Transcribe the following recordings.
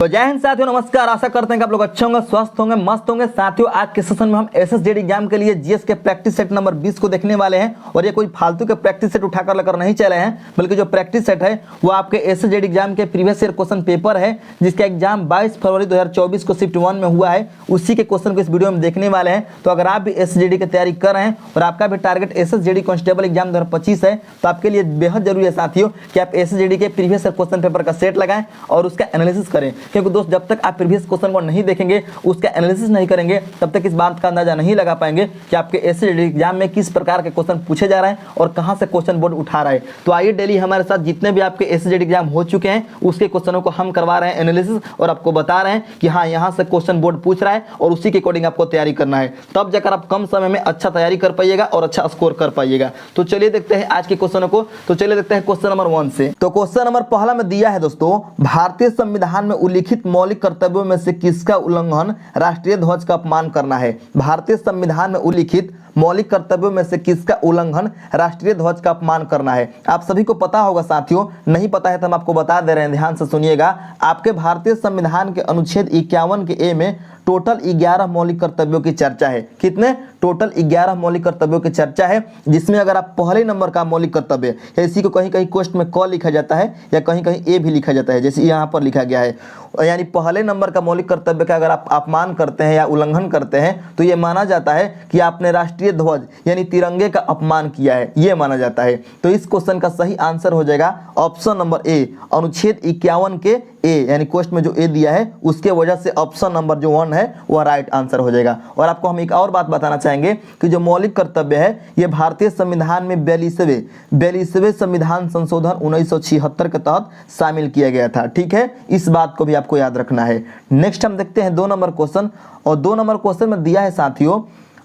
तो जय हिंद साथियों, नमस्कार। आशा करते हैं कि आप लोग अच्छे होंगे, स्वस्थ होंगे, मस्त होंगे। साथियों, आज के सेशन में हम एसएसजेडी एग्जाम के लिए जीएस के प्रैक्टिस सेट नंबर 20 को देखने वाले हैं। और ये कोई फालतू के प्रैक्टिस सेट उठाकर लेकर नहीं चले हैं, बल्कि जो प्रैक्टिस सेट है वो आपके एसएसजेडी एग्जाम के प्रीवियस ईयर क्वेश्चन पेपर है, जिसका एग्जाम 22 फरवरी 2024 को शिफ्ट 1 में हुआ है। उसी के क्वेश्चन को इस वीडियो में देखने वाले हैं। तो अगर आप भी एसएसजेडी की तैयारी कर रहे हैं और आपका भी टारगेट एसएसजेडी कांस्टेबल एग्जाम 2025 है, तो आपके लिए बेहद जरूरी है साथियों कि आप एसएसजेडी के प्रीवियस ईयर क्वेश्चन पेपर का सेट लगाएं और उसका एनालिसिस करें। क्योंकि दोस्त, जब तक आप प्रीवियस क्वेश्चन को नहीं देखेंगे, उसका एनालिसिस नहीं करेंगे, तब तक इस बात का अंदाजा नहीं लगा पाएंगे कि आपके एसएसजेडी एग्जाम में किस प्रकार के क्वेश्चन पूछे जा रहे हैं और कहां से क्वेश्चन बोर्ड उठा रहा है। तो आइए डेली हमारे साथ जितने भी आपके एसएसजेडी एग्जाम हो चुके हैं उसके क्वेश्चनों को हम करवा रहे हैं एनालिसिस, और आपको बता रहे हैं कि हाँ, यहां से क्वेश्चन बोर्ड पूछ रहा है और उसी के अकॉर्डिंग आपको तैयारी करना है। तब जाकर आप कम समय में अच्छा तैयारी कर पाइएगा और अच्छा स्कोर कर पाइएगा। तो चलिए देखते हैं आज के क्वेश्चनों को। तो चलिए देखते हैं क्वेश्चन नंबर 1 से। तो क्वेश्चन नंबर पहला में दिया है दोस्तों, भारतीय संविधान में उल्लिखित मौलिक कर्तव्यों में से किसका उल्लंघन राष्ट्रीय ध्वज का अपमान करना है। भारतीय संविधान में उल्लिखित मौलिक कर्तव्यों में से किसका उल्लंघन राष्ट्रीय ध्वज का अपमान करना है। आप सभी को पता होगा साथियों, नहीं पता है तो हम आपको बता दे रहे हैं, ध्यान से सुनिएगा। आपके भारतीय संविधान के अनुच्छेद 51 के ए में टोटल 11 मौलिक कर्तव्यों की चर्चा है। कितने? टोटल 11 मौलिक कर्तव्यों की चर्चा है, जिसमें अगर आप पहले नंबर का मौलिक कर्तव्य, या इसी को कहीं कहीं क्वेश्चन में क लिखा जाता है या कहीं कहीं ए भी लिखा जाता है, जैसे यहाँ पर लिखा गया है, यानी पहले नंबर का मौलिक कर्तव्य का अगर आप अपमान करते हैं या उल्लंघन करते हैं तो ये माना जाता है कि आपने राष्ट्रीय ध्वज यानी तिरंगे का अपमान किया है, ये माना जाता है। तो इस क्वेश्चन का सही आंसर हो जाएगा ऑप्शन नंबर ए, अनुच्छेद 51 के ए, यानी क्वेश्चन में जो ए दिया है उसके वजह से ऑप्शन नंबर जो 1 है वह राइट आंसर हो जाएगा। और आपको हम एक और बात बताना चाहेंगे कि जो मौलिक कर्तव्य है ये भारतीय संविधान में 42वें संविधान संशोधन 1976 के तहत शामिल किया गया था। ठीक है, इस बात को भी आपको याद रखना है। नेक्स्ट हम देखते हैं 2 नंबर क्वेश्चन, और 2 नंबर क्वेश्चन में दिया है साथियों,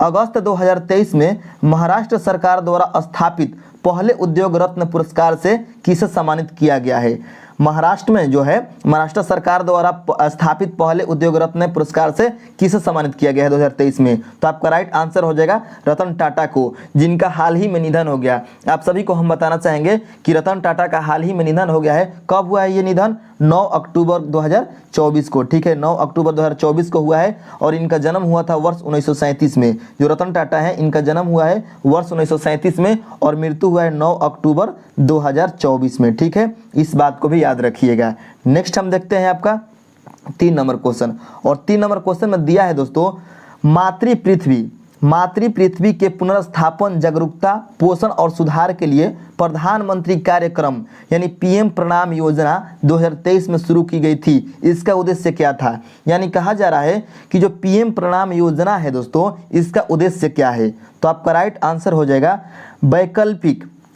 अगस्त 2023 में महाराष्ट्र सरकार द्वारा स्थापित पहले उद्योग रत्न पुरस्कार से किसे सम्मानित किया गया है। महाराष्ट्र में जो है महाराष्ट्र सरकार द्वारा स्थापित पहले उद्योग रत्न पुरस्कार से किसे सम्मानित किया गया है 2023 में। तो आपका राइट आंसर हो जाएगा रतन टाटा को, जिनका हाल ही में निधन हो गया। आप सभी को हम बताना चाहेंगे कि रतन टाटा का हाल ही में निधन हो गया है। कब हुआ है ये निधन? 9 अक्टूबर 2024 को। ठीक है, 9 अक्टूबर 2024 को हुआ है, और इनका जन्म हुआ था वर्ष 1937 में। जो रतन टाटा है इनका जन्म हुआ है वर्ष 1937 में और मृत्यु हुआ है 9 अक्टूबर 2024 में। ठीक है, इस बात को भी याद रखिएगा। नेक्स्ट हम देखते हैं आपका 3 नंबर क्वेश्चन, और 3 नंबर क्वेश्चन में दिया है दोस्तों, मातृ पृथ्वी के पुनर्स्थापन, जागरूकता, पोषण और सुधार के लिए प्रधानमंत्री कार्यक्रम यानी पीएम प्रणाम योजना 2023 में शुरू की गई थी। इसका उद्देश्य क्या था? यानी कहा जा रहा है कि जो पीएम प्रणाम योजना है दोस्तों, इसका उद्देश्य क्या है? तो आपका राइट आंसर हो जाएगा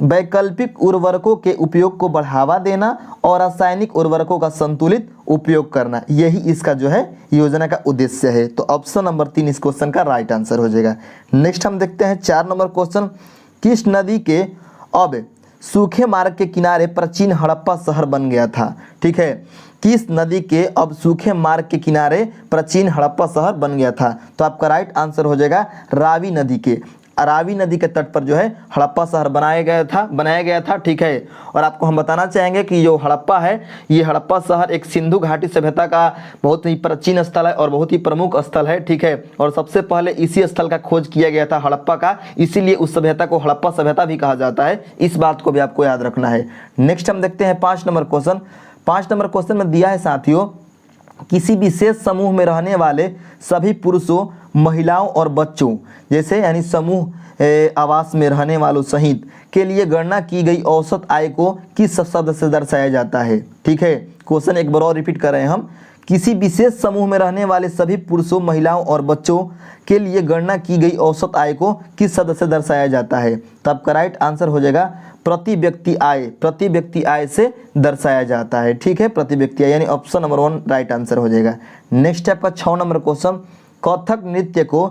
वैकल्पिक उर्वरकों के उपयोग को बढ़ावा देना और रासायनिक उर्वरकों का संतुलित उपयोग करना, यही इसका जो है योजना का उद्देश्य है। तो ऑप्शन नंबर 3 इस क्वेश्चन का राइट आंसर हो जाएगा। नेक्स्ट हम देखते हैं 4 नंबर क्वेश्चन, किस नदी के अब सूखे मार्ग के किनारे प्राचीन हड़प्पा शहर बन गया था। ठीक है, किस नदी के अब सूखे मार्ग के किनारे प्राचीन हड़प्पा शहर बन गया था। तो आपका राइट आंसर हो जाएगा रावी नदी के तट पर जो है हड़प्पा शहर बनाया गया था। ठीक है, और आपको हम बताना चाहेंगे कि जो हड़प्पा है, ये हड़प्पा शहर एक सिंधु घाटी सभ्यता का बहुत ही प्राचीन स्थल है और बहुत ही प्रमुख स्थल है। ठीक है, और सबसे पहले इसी स्थल का खोज किया गया था, हड़प्पा का, इसीलिए उस सभ्यता को हड़प्पा सभ्यता भी कहा जाता है। इस बात को भी आपको याद रखना है। नेक्स्ट हम देखते हैं 5 नंबर क्वेश्चन। 5 नंबर क्वेश्चन में दिया है साथियों, किसी विशेष समूह में रहने वाले सभी पुरुषों, महिलाओं और बच्चों, जैसे यानी समूह आवास में रहने वालों सहित के लिए गणना की गई औसत आय को किस शब्द से दर्शाया जाता है। ठीक है, क्वेश्चन एक बार और रिपीट कर रहे हैं हम, किसी विशेष समूह में रहने वाले सभी पुरुषों, महिलाओं और बच्चों के लिए गणना की गई औसत आय को किस शब्द से दर्शाया जाता है। तो आपका राइट आंसर हो जाएगा प्रति व्यक्ति आय से दर्शाया जाता है। ठीक है, प्रति व्यक्ति आय, यानी ऑप्शन नंबर 1 राइट आंसर हो जाएगा। नेक्स्ट आपका 6 नंबर क्वेश्चन, कथक नृत्य को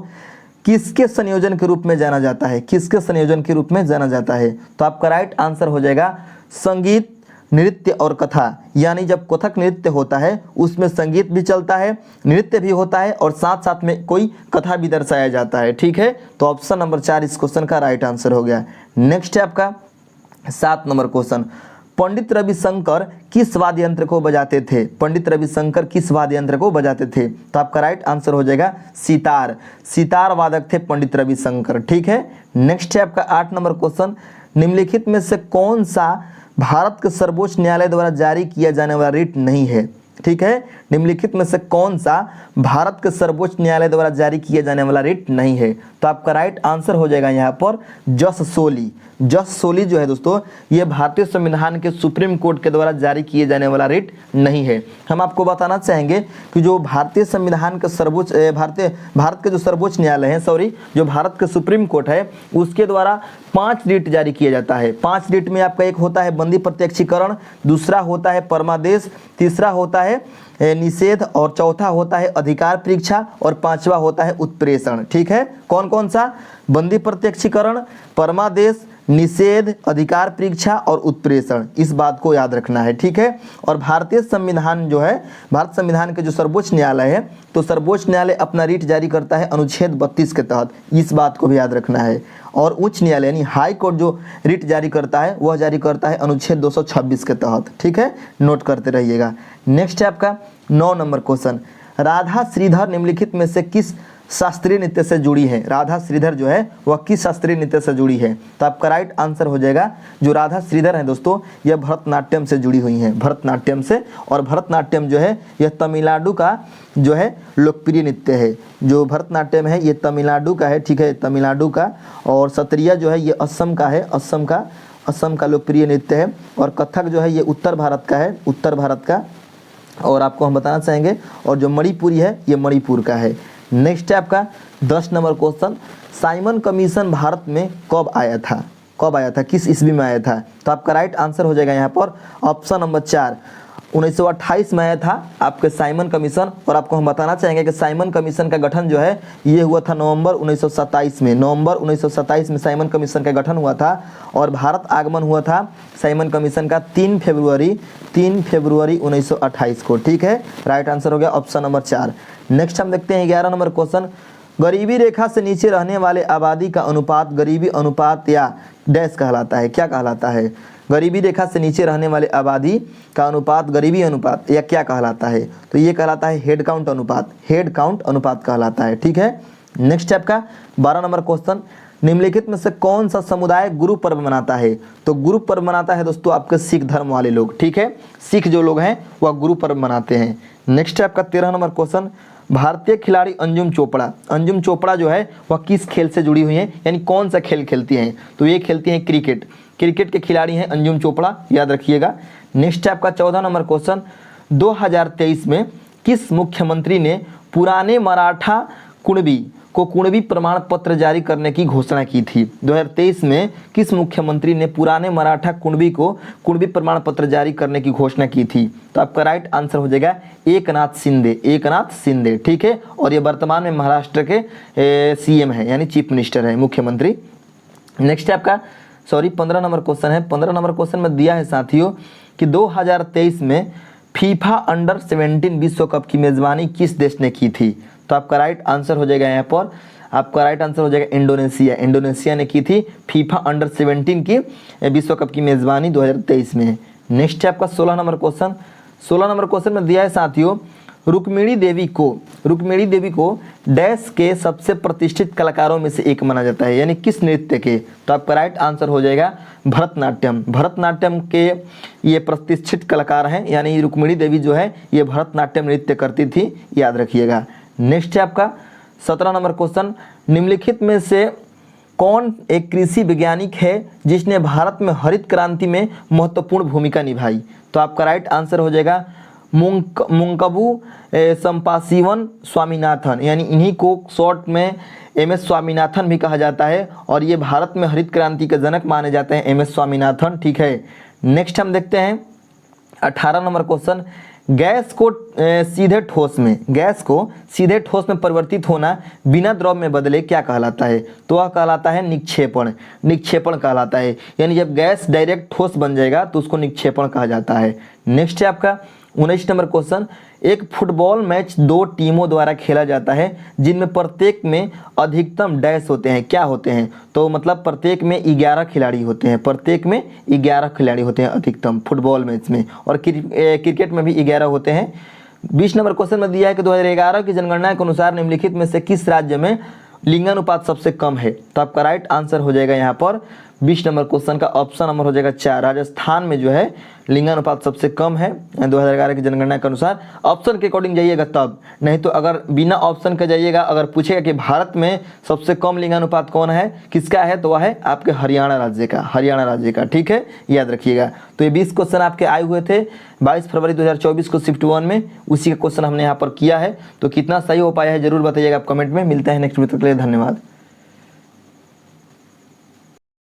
किसके संयोजन के रूप में जाना जाता है? तो आपका राइट आंसर हो जाएगा संगीत, नृत्य और कथा। यानी जब कथक नृत्य होता है उसमें संगीत भी चलता है, नृत्य भी होता है और साथ साथ में कोई कथा भी दर्शाया जाता है। ठीक है, तो ऑप्शन नंबर 4 इस क्वेश्चन का राइट आंसर हो गया। नेक्स्ट है आपका 7 नंबर क्वेश्चन, पंडित रविशंकर किस वाद्य यंत्र को बजाते थे? पंडित रविशंकर किस वाद्य यंत्र को बजाते थे? तो आपका राइट आंसर हो जाएगा सितार। सितार वादक थे पंडित रविशंकर। ठीक है, नेक्स्ट है आपका 8 नंबर क्वेश्चन। निम्नलिखित में से कौन सा भारत के सर्वोच्च न्यायालय द्वारा जारी किया जाने वाला रिट नहीं है? ठीक है, निम्नलिखित में से कौन सा भारत के सर्वोच्च न्यायालय द्वारा जारी किया जाने वाला रिट नहीं है? तो आपका राइट आंसर हो जाएगा यहाँ पर जस सोली। जस सोली जो है दोस्तों, ये भारतीय संविधान के सुप्रीम कोर्ट के द्वारा जारी किए जाने वाला रिट नहीं है। हम आपको बताना चाहेंगे कि जो भारतीय संविधान के सर्वोच्च भारत के जो सर्वोच्च न्यायालय है, जो भारत के सुप्रीम कोर्ट है, उसके द्वारा 5 रिट जारी किया जाता है। 5 रिट में आपका एक होता है बंदी प्रत्यक्षीकरण, दूसरा होता है परमादेश, तीसरा होता है निषेध, और चौथा होता है अधिकार परीक्षा, और 5वां होता है उत्प्रेषण। ठीक है, कौन कौन सा? बंदी प्रत्यक्षीकरण, परमादेश, निषेध, अधिकार परीक्षा और उत्प्रेषण। इस बात को याद रखना है। ठीक है, और भारतीय संविधान जो है, भारत संविधान के जो सर्वोच्च न्यायालय है, तो सर्वोच्च न्यायालय अपना रिट जारी करता है अनुच्छेद 32 के तहत। इस बात को भी याद रखना है। और उच्च न्यायालय यानी हाई कोर्ट जो रिट जारी करता है, वह जारी करता है अनुच्छेद 226 के तहत। ठीक है, नोट करते रहिएगा। नेक्स्ट है आपका 9 नंबर क्वेश्चन। राधा श्रीधर निम्नलिखित में से किस शास्त्रीय नृत्य से जुड़ी है? राधा श्रीधर जो है वह किस शास्त्रीय नृत्य से जुड़ी है? तो आपका राइट आंसर हो जाएगा, जो राधा श्रीधर है दोस्तों, यह भरतनाट्यम से जुड़ी हुई हैं, भरतनाट्यम से। और भरतनाट्यम जो है यह तमिलनाडु का जो है लोकप्रिय नृत्य है। जो भरतनाट्यम है ये तमिलनाडु का है। ठीक है, तमिलनाडु का। और सत्रिया जो है ये असम का है, असम का लोकप्रिय नृत्य है। और कथक जो है ये उत्तर भारत का है, उत्तर भारत का। और आपको हम बताना चाहेंगे, और जो मणिपुरी है ये मणिपुर का है। नेक्स्ट है आपका 10 number question. Simon commission Bharat में कब आया था? कब आया था, किस ईस्वी में आया था? तो आपका राइट आंसर हो जाएगा यहाँ पर ऑप्शन नंबर 4, 1928 में आया था आपके साइमन कमीशन। और आपको हम बताना चाहेंगे कि साइमन कमीशन का गठन जो है ये हुआ था नवंबर 1927 में। नवंबर 1927 में साइमन कमीशन का गठन हुआ था। और भारत आगमन हुआ था साइमन कमीशन का 3 फरवरी 1928 को। ठीक है, राइट आंसर हो गया ऑप्शन नंबर 4। नेक्स्ट हम देखते हैं 11 नंबर क्वेश्चन। गरीबी रेखा से नीचे रहने वाले आबादी का अनुपात गरीबी अनुपात या डैश कहलाता है? क्या कहलाता है? गरीबी रेखा से नीचे रहने वाले आबादी का अनुपात गरीबी अनुपात या क्या कहलाता है? तो ये कहलाता है हेड काउंट अनुपात। हेड काउंट अनुपात कहलाता है। ठीक है, नेक्स्ट आपका 12 नंबर क्वेश्चन। निम्नलिखित में से कौन सा समुदाय गुरु पर्व मनाता है? तो गुरु पर्व मनाता है दोस्तों आपके सिख धर्म वाले लोग। ठीक है, सिख जो लोग हैं वह गुरु पर्व मनाते हैं। नेक्स्ट है आपका 13 नंबर क्वेश्चन। भारतीय खिलाड़ी अंजुम चोपड़ा, अंजुम चोपड़ा जो है वह किस खेल से जुड़ी हुई हैं, यानी कौन सा खेल खेलती हैं? तो ये खेलती हैं क्रिकेट। क्रिकेट के खिलाड़ी हैं अंजुम चोपड़ा, याद रखिएगा। नेक्स्ट है आपका 14 नंबर क्वेश्चन। 2023 में किस मुख्यमंत्री ने पुराने मराठा कुणबी को कुणबी प्रमाण पत्र जारी करने की घोषणा की थी? 2023 में किस मुख्यमंत्री ने पुराने मराठा कुणबी को कुणबी प्रमाण पत्र जारी करने की घोषणा की थी? तो आपका राइट आंसर हो जाएगा एकनाथ शिंदे। एकनाथ शिंदे। ठीक है, और ये वर्तमान में महाराष्ट्र के सीएम है, यानी चीफ मिनिस्टर है, मुख्यमंत्री। नेक्स्ट है आपका 15 नंबर क्वेश्चन है। 15 नंबर क्वेश्चन में दिया है साथियों कि 2023 में फीफा अंडर 17 विश्व कप की मेजबानी किस देश ने की थी? तो आपका राइट आंसर हो जाएगा यहाँ पर, आपका राइट आंसर हो जाएगा इंडोनेशिया। इंडोनेशिया ने की थी फीफा अंडर 17 की विश्व कप की मेजबानी 2023 में। नेक्स्ट है आपका 16 नंबर क्वेश्चन। 16 नंबर क्वेश्चन में दिया है साथियों, रुक्मिणी देवी को डैश के सबसे प्रतिष्ठित कलाकारों में से एक माना जाता है, यानी किस नृत्य के? तो आपका राइट आंसर हो जाएगा भरतनाट्यम। भरतनाट्यम के ये प्रतिष्ठित कलाकार हैं, यानी रुक्मिणी देवी जो है ये भरतनाट्यम नृत्य करती थी, याद रखिएगा। नेक्स्ट है आपका 17 नंबर क्वेश्चन। निम्नलिखित में से कौन एक कृषि वैज्ञानिक है जिसने भारत में हरित क्रांति में महत्वपूर्ण भूमिका निभाई? तो आपका राइट आंसर हो जाएगा मुंकबू संपाशिवन स्वामीनाथन, यानी इन्हीं को शॉर्ट में MS स्वामीनाथन भी कहा जाता है। और ये भारत में हरित क्रांति के जनक माने जाते हैं MS स्वामीनाथन। ठीक है, नेक्स्ट हम देखते हैं 18 नंबर क्वेश्चन। गैस को सीधे ठोस में परिवर्तित होना बिना द्रव में बदले क्या कहलाता है? तो वह कहलाता है निक्षेपण। निक्षेपण कहलाता है, यानी जब गैस डायरेक्ट ठोस बन जाएगा तो उसको निक्षेपण कहा जाता है। नेक्स्ट है आपका 19 नंबर क्वेश्चन। एक फुटबॉल मैच 2 टीमों द्वारा खेला जाता है जिनमें प्रत्येक में अधिकतम डैश होते हैं। क्या होते हैं? तो मतलब प्रत्येक में 11 खिलाड़ी होते हैं, प्रत्येक में 11 खिलाड़ी होते हैं अधिकतम फुटबॉल मैच में, और क्रिकेट में भी 11 होते हैं। 20 नंबर क्वेश्चन में दिया है कि 2011 की जनगणना के अनुसार निम्नलिखित में से किस राज्य में लिंगानुपात सबसे कम है? तो आपका राइट आंसर हो जाएगा यहाँ पर 20 नंबर क्वेश्चन का ऑप्शन नंबर हो जाएगा 4। राजस्थान में जो है लिंगानुपात सबसे कम है 2011 की जनगणना के अनुसार। ऑप्शन के अकॉर्डिंग जाइएगा तब, नहीं तो अगर बिना ऑप्शन के जाइएगा, अगर पूछेगा कि भारत में सबसे कम लिंगानुपात कौन है, किसका है, तो वह है आपके हरियाणा राज्य का, हरियाणा राज्य का। ठीक है, याद रखिएगा। तो ये 20 क्वेश्चन आपके आए हुए थे 22 फरवरी 2024 को शिफ्ट 1 में, उसी का क्वेश्चन हमने यहाँ पर किया है। तो कितना सही हो पाया है जरूर बताइएगा आप कमेंट में। मिलते हैं नेक्स्ट वीडियो, तक के लिए धन्यवाद।